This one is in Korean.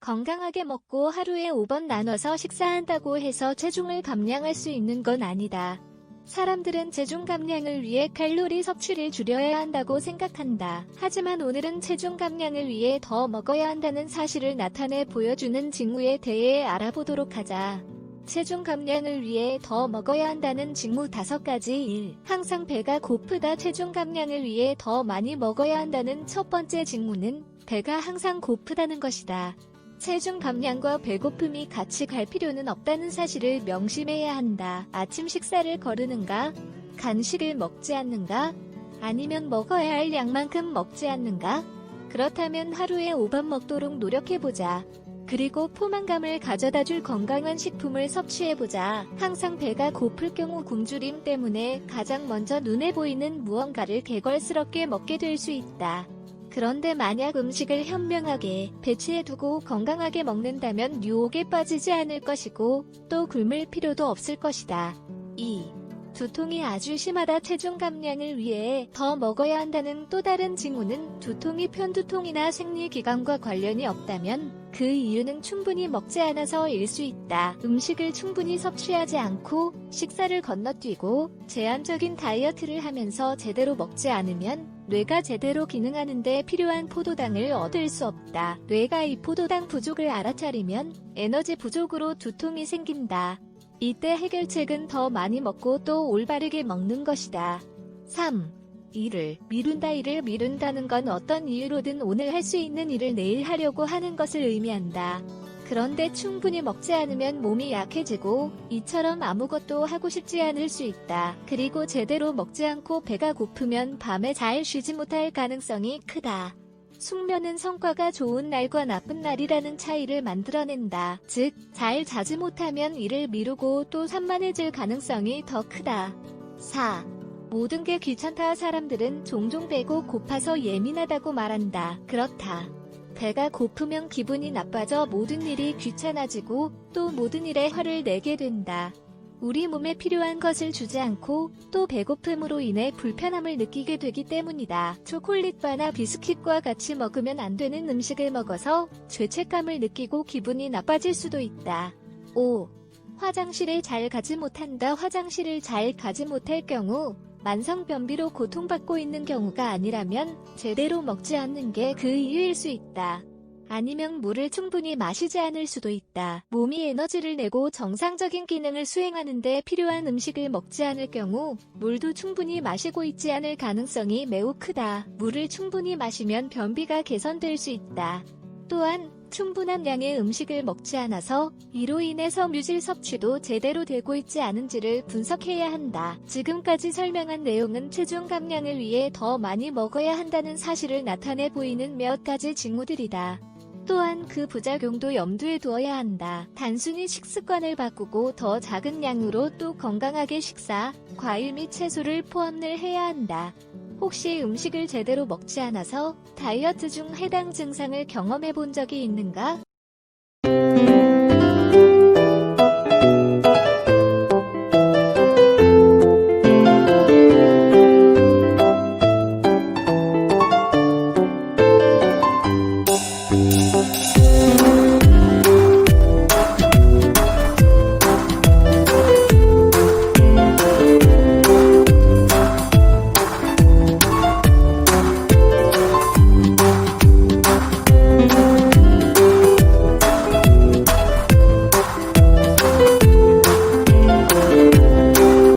건강하게 먹고 하루에 5번 나눠서 식사한다고 해서 체중을 감량할 수 있는 건 아니다. 사람들은 체중 감량을 위해 칼로리 섭취를 줄여야 한다고 생각한다. 하지만 오늘은 체중 감량을 위해 더 먹어야 한다는 사실을 나타내 보여주는 징후에 대해 알아보도록 하자. 체중 감량을 위해 더 먹어야 한다는 징후 5가지. 1. 항상 배가 고프다. 체중 감량을 위해 더 많이 먹어야 한다는 첫 번째 징후는 배가 항상 고프다는 것이다. 체중 감량과 배고픔이 같이 갈 필요는 없다는 사실을 명심해야 한다. 아침 식사를 거르는가? 간식을 먹지 않는가? 아니면 먹어야 할 양만큼 먹지 않는가? 그렇다면 하루에 5번 먹도록 노력해보자. 그리고 포만감을 가져다줄 건강한 식품을 섭취해보자. 항상 배가 고플 경우 굶주림 때문에 가장 먼저 눈에 보이는 무언가를 개걸스럽게 먹게 될 수 있다. 그런데 만약 음식을 현명하게 배치해두고 건강하게 먹는다면 유혹에 빠지지 않을 것이고 또 굶을 필요도 없을 것이다. 2. 두통이 아주 심하다. 체중 감량을 위해 더 먹어야 한다는 또 다른 징후는 두통이 편두통이나 생리기관과 관련이 없다면 그 이유는 충분히 먹지 않아서일 수 있다. 음식을 충분히 섭취하지 않고 식사를 건너뛰고 제한적인 다이어트를 하면서 제대로 먹지 않으면 뇌가 제대로 기능하는 데 필요한 포도당을 얻을 수 없다. 뇌가 이 포도당 부족을 알아차리면 에너지 부족으로 두통이 생긴다. 이때 해결책은 더 많이 먹고 또 올바르게 먹는 것이다. 3. 일을 미룬다. 일을 미룬다는 건 어떤 이유로든 오늘 할 수 있는 일을 내일 하려고 하는 것을 의미한다. 그런데 충분히 먹지 않으면 몸이 약해지고 이처럼 아무것도 하고 싶지 않을 수 있다. 그리고 제대로 먹지 않고 배가 고프면 밤에 잘 쉬지 못할 가능성이 크다. 숙면은 성과가 좋은 날과 나쁜 날이라는 차이를 만들어낸다. 즉, 잘 자지 못하면 일을 미루고 또 산만해질 가능성이 더 크다. 4. 모든 게 귀찮다. 사람들은 종종 배고 고파서 예민하다고 말한다. 그렇다. 배가 고프면 기분이 나빠져 모든 일이 귀찮아지고 또 모든 일에 화를 내게 된다. 우리 몸에 필요한 것을 주지 않고 또 배고픔으로 인해 불편함을 느끼게 되기 때문이다. 초콜릿바나 비스킷과 같이 먹으면 안 되는 음식을 먹어서 죄책감을 느끼고 기분이 나빠질 수도 있다. 5. 화장실에 잘 가지 못한다. 화장실을 잘 가지 못할 경우 만성변비로 고통받고 있는 경우가 아니라면 제대로 먹지 않는 게 그 이유일 수 있다. 아니면 물을 충분히 마시지 않을 수도 있다. 몸이 에너지를 내고 정상적인 기능을 수행하는 데 필요한 음식을 먹지 않을 경우 물도 충분히 마시고 있지 않을 가능성이 매우 크다. 물을 충분히 마시면 변비가 개선될 수 있다. 또한 충분한 양의 음식을 먹지 않아서 이로 인해서 뮤질 섭취도 제대로 되고 있지 않은지를 분석해야 한다. 지금까지 설명한 내용은 체중 감량을 위해 더 많이 먹어야 한다는 사실을 나타내 보이는 몇 가지 징후들이다. 또한 그 부작용도 염두에 두어야 한다. 단순히 식습관을 바꾸고 더 작은 양으로 또 건강하게 식사, 과일 및 채소를 포함을 해야 한다. 혹시 음식을 제대로 먹지 않아서 다이어트 중 해당 증상을 경험해 본 적이 있는가?